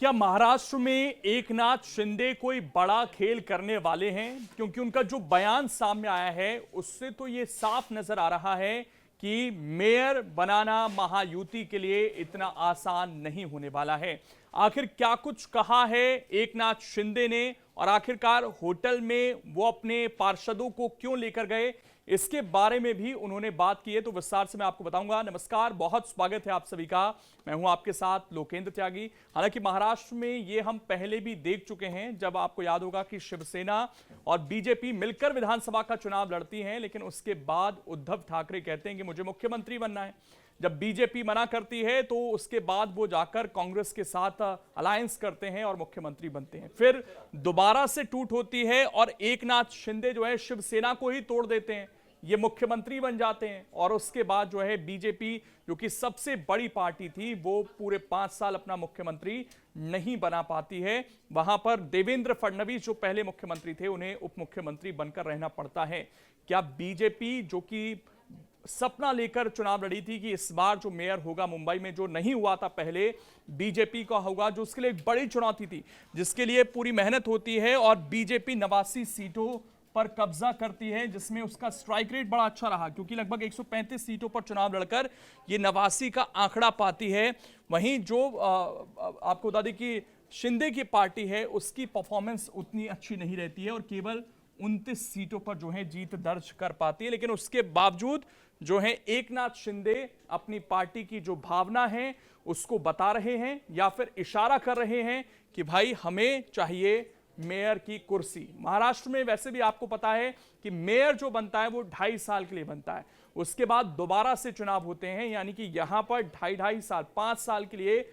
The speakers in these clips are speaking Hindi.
क्या महाराष्ट्र में एकनाथ शिंदे कोई बड़ा खेल करने वाले हैं? क्योंकि उनका जो बयान सामने आया है उससे तो ये साफ नजर आ रहा है कि मेयर बनाना महायुति के लिए इतना आसान नहीं होने वाला है। आखिर क्या कुछ कहा है एकनाथ शिंदे ने और आखिरकार होटल में वो अपने पार्षदों को क्यों लेकर गए, इसके बारे में भी उन्होंने बात की है, तो विस्तार से मैं आपको बताऊंगा। नमस्कार, बहुत स्वागत है आप सभी का। मैं हूं आपके साथ लोकेंद्र त्यागी। हालांकि महाराष्ट्र में ये हम पहले भी देख चुके हैं, जब आपको याद होगा कि शिवसेना और बीजेपी मिलकर विधानसभा का चुनाव लड़ती हैं, लेकिन उसके बाद उद्धव ठाकरे कहते हैं कि मुझे मुख्यमंत्री बनना है। जब बीजेपी मना करती है तो उसके बाद वो जाकर कांग्रेस के साथ अलायंस करते हैं और मुख्यमंत्री बनते हैं। फिर दोबारा से टूट होती है और एकनाथ शिंदे जो है शिवसेना को ही तोड़ देते हैं, ये मुख्यमंत्री बन जाते हैं। और उसके बाद जो है बीजेपी, जो कि सबसे बड़ी पार्टी थी, वो पूरे 5 साल अपना मुख्यमंत्री नहीं बना पाती है। वहां पर देवेंद्र फडणवीस जो पहले मुख्यमंत्री थे, उन्हें उप मुख्यमंत्री बनकर रहना पड़ता है। क्या बीजेपी, जो कि सपना लेकर चुनाव लड़ी थी कि इस बार जो मेयर होगा मुंबई में, जो नहीं हुआ था पहले, बीजेपी का होगा, जो उसके लिए एक बड़ी चुनौती थी, जिसके लिए पूरी मेहनत होती है, और बीजेपी 89 सीटों पर कब्जा करती है, जिसमें उसका स्ट्राइक रेट बड़ा अच्छा रहा, क्योंकि लगभग 135 सीटों पर चुनाव लड़कर ये 89 का आंकड़ा पाती है। वहीं जो आपको बता दें कि शिंदे की पार्टी है, उसकी परफॉर्मेंस उतनी अच्छी नहीं रहती है और केवल 29 सीटों पर जो है जीत दर्ज कर पाती है। लेकिन उसके बावजूद जो है एकनाथ शिंदे अपनी पार्टी की जो भावना है उसको बता रहे हैं, या फिर इशारा कर रहे हैं कि भाई हमें चाहिए मेयर की कुर्सी। महाराष्ट्र में वैसे भी आपको पता है कि मेयर जो बनता है वो 2.5 साल के लिए बनता है, उसके बाद दोबारा से चुनाव होते हैं, यानी कि यहां पर 2.5 साल 5 साल के लिए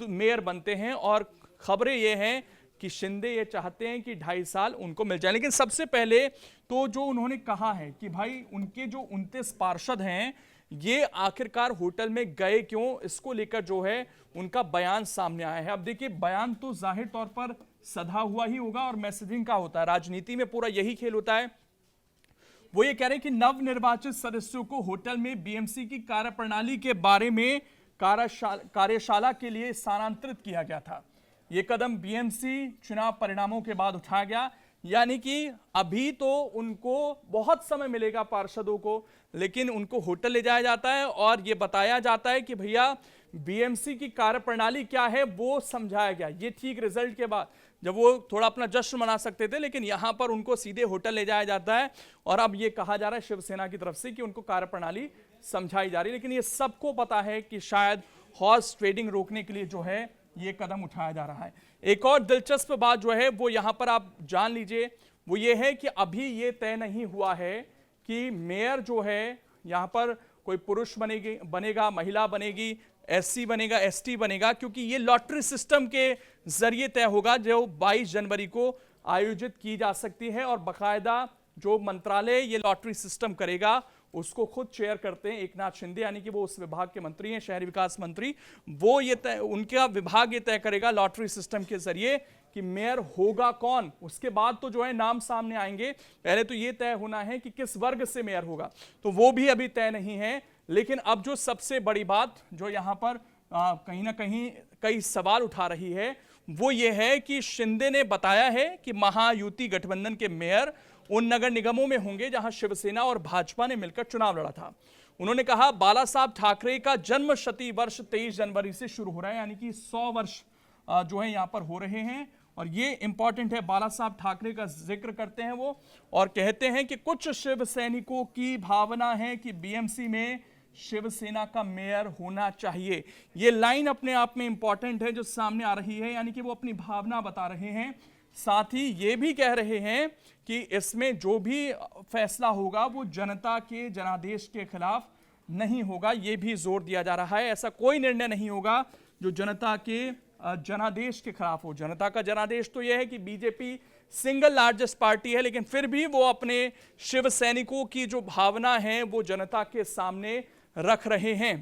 मेयर बनते हैं। और खबरें ये हैं कि शिंदे ये चाहते हैं कि 2.5 साल उनको मिल जाए। लेकिन सबसे पहले तो जो उन्होंने कहा है कि भाई उनके जो 29 पार्षद हैं, ये आखिरकार होटल में गए क्यों, इसको लेकर जो है उनका बयान सामने आया है। अब देखिए, बयान तो जाहिर तौर पर सधा हुआ ही होगा और मैसेजिंग का होता है, राजनीति में पूरा यही खेल होता है। वो ये कह रहे हैं कि नवनिर्वाचित सदस्यों को होटल में बीएमसी की कार्यप्रणाली के बारे में कार्यशाला के लिए स्थानांतरित किया गया था। ये कदम बीएमसी चुनाव परिणामों के बाद उठाया गया, यानी कि अभी तो उनको बहुत समय मिलेगा पार्षदों को, लेकिन उनको होटल ले जाया जाता है और ये बताया जाता है कि भैया बीएमसी की कार्यप्रणाली क्या है वो समझाया गया। ये ठीक रिजल्ट के बाद, जब वो थोड़ा अपना जश्न मना सकते थे, लेकिन यहां पर उनको सीधे होटल ले जाया जाता है और अब ये कहा जा रहा है शिवसेना की तरफ से कि उनको कार्यप्रणाली समझाई जा रही है। लेकिन ये सबको पता है कि शायद हॉर्स ट्रेडिंग रोकने के लिए जो है ये कदम उठाया जा रहा है। एक और दिलचस्प बात जो है वो यहां पर आप जान लीजिए, वो ये है कि अभी ये तय नहीं हुआ है कि मेयर जो है यहां पर कोई पुरुष बनेगा, महिला बनेगी, एससी बनेगा, एसटी बनेगा, क्योंकि ये लॉटरी सिस्टम के जरिए तय होगा, जो 22 जनवरी को आयोजित की जा सकती है। और बाकायदा जो मंत्रालय ये लॉटरी सिस्टम करेगा उसको खुद चेयर करते हैं एकनाथ शिंदे, यानी कि वो उस विभाग के मंत्री हैं, शहरी विकास मंत्री। वो ये तय, उनका विभाग ये तय करेगा लॉटरी सिस्टम के जरिए कि मेयर होगा कौन। उसके बाद तो जो है नाम सामने आएंगे, पहले तो ये तय होना है कि किस वर्ग से मेयर होगा, तो वो भी अभी तय नहीं है। लेकिन अब जो सबसे बड़ी बात जो यहां पर कहीं ना कहीं कई सवाल उठा रही है, वो ये है कि शिंदे ने बताया है कि महायुति गठबंधन के मेयर उन नगर निगमों में होंगे जहां शिवसेना और भाजपा ने मिलकर चुनाव लड़ा था। उन्होंने कहा बाला साहब ठाकरे का जन्म शती वर्ष 23 जनवरी से शुरू हो रहा है, यानी कि 100 वर्ष जो है यहां पर हो रहे हैं। और ये इंपॉर्टेंट है, बाला साहब ठाकरे का जिक्र करते हैं वो, और कहते हैं कि कुछ शिव सैनिकों की भावना है कि बीएमसी में शिवसेना का मेयर होना चाहिए। ये लाइन अपने आप में इंपॉर्टेंट है जो सामने आ रही है, यानी कि वो अपनी भावना बता रहे हैं। साथ ही ये भी कह रहे हैं कि इसमें जो भी फैसला होगा वो जनता के जनादेश के खिलाफ नहीं होगा, ये भी जोर दिया जा रहा है। ऐसा कोई निर्णय नहीं होगा जो जनता के जनादेश के खिलाफ हो। जनता का जनादेश तो यह है कि बीजेपी सिंगल लार्जेस्ट पार्टी है, लेकिन फिर भी वो अपने शिव सैनिकों की जो भावना है वो जनता के सामने रख रहे हैं।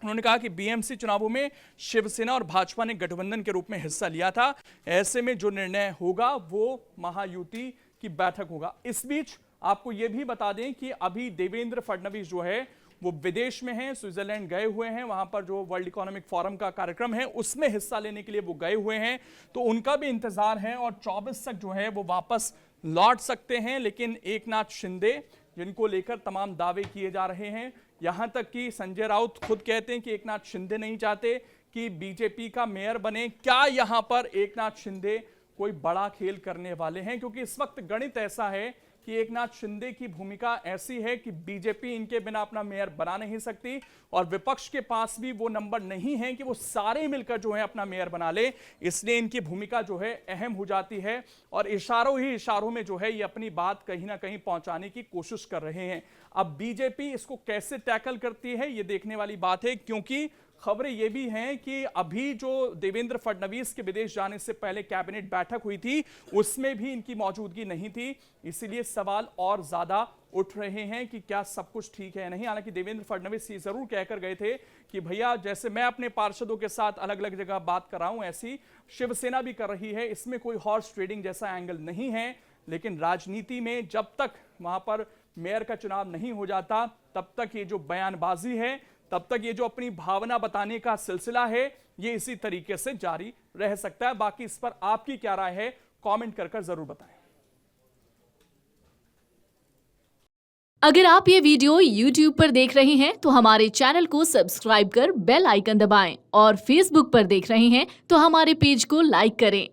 उन्होंने कहा कि बीएमसी चुनावों में शिवसेना और भाजपा ने गठबंधन के रूप में हिस्सा लिया था, ऐसे में जो निर्णय होगा वो महायुति की बैठक होगा। इस बीच आपको यह भी बता दें कि अभी देवेंद्र फडणवीस जो है वो विदेश में हैं, स्विट्जरलैंड गए हुए हैं, वहां पर जो वर्ल्ड इकोनॉमिक फोरम का कार्यक्रम है उसमें हिस्सा लेने के लिए वो गए हुए हैं। तो उनका भी इंतजार है और 24 तक जो है वो वापस लौट सकते हैं। लेकिन एकनाथ शिंदे, जिनको लेकर तमाम दावे किए जा रहे हैं, यहां तक कि संजय राउत खुद कहते हैं कि एकनाथ शिंदे नहीं चाहते कि बीजेपी का मेयर बने। क्या यहां पर एकनाथ शिंदे कोई बड़ा खेल करने वाले हैं? क्योंकि इस वक्त गणित ऐसा है कि एकनाथ शिंदे की भूमिका ऐसी है कि बीजेपी इनके बिना अपना मेयर बना नहीं सकती और विपक्ष के पास भी वो नंबर नहीं है कि वो सारे मिलकर जो है अपना मेयर बना ले। इसलिए इनकी भूमिका जो है अहम हो जाती है और इशारों ही इशारों में जो है ये अपनी बात कहीं ना कहीं पहुंचाने की कोशिश कर रहे हैं। अब बीजेपी इसको कैसे टैकल करती है ये देखने वाली बात है, क्योंकि खबरें ये भी हैं कि अभी जो देवेंद्र फडणवीस के विदेश जाने से पहले कैबिनेट बैठक हुई थी उसमें भी इनकी मौजूदगी नहीं थी। इसीलिए सवाल और ज्यादा उठ रहे हैं कि क्या सब कुछ ठीक है या नहीं। हालांकि देवेंद्र फडणवीस ये जरूर कहकर गए थे कि भैया जैसे मैं अपने पार्षदों के साथ अलग अलग जगह बात कर रहा हूं ऐसी शिवसेना भी कर रही है, इसमें कोई हॉर्स ट्रेडिंग जैसा एंगल नहीं है। लेकिन राजनीति में जब तक वहां पर मेयर का चुनाव नहीं हो जाता तब तक ये जो बयानबाजी है, तब तक ये जो अपनी भावना बताने का सिलसिला है, ये इसी तरीके से जारी रह सकता है। बाकी इस पर आपकी क्या राय है, कमेंट कर जरूर बताएं। अगर आप ये वीडियो YouTube पर देख रहे हैं तो हमारे चैनल को सब्सक्राइब कर बेल आइकन दबाएं और Facebook पर देख रहे हैं तो हमारे पेज को लाइक करें।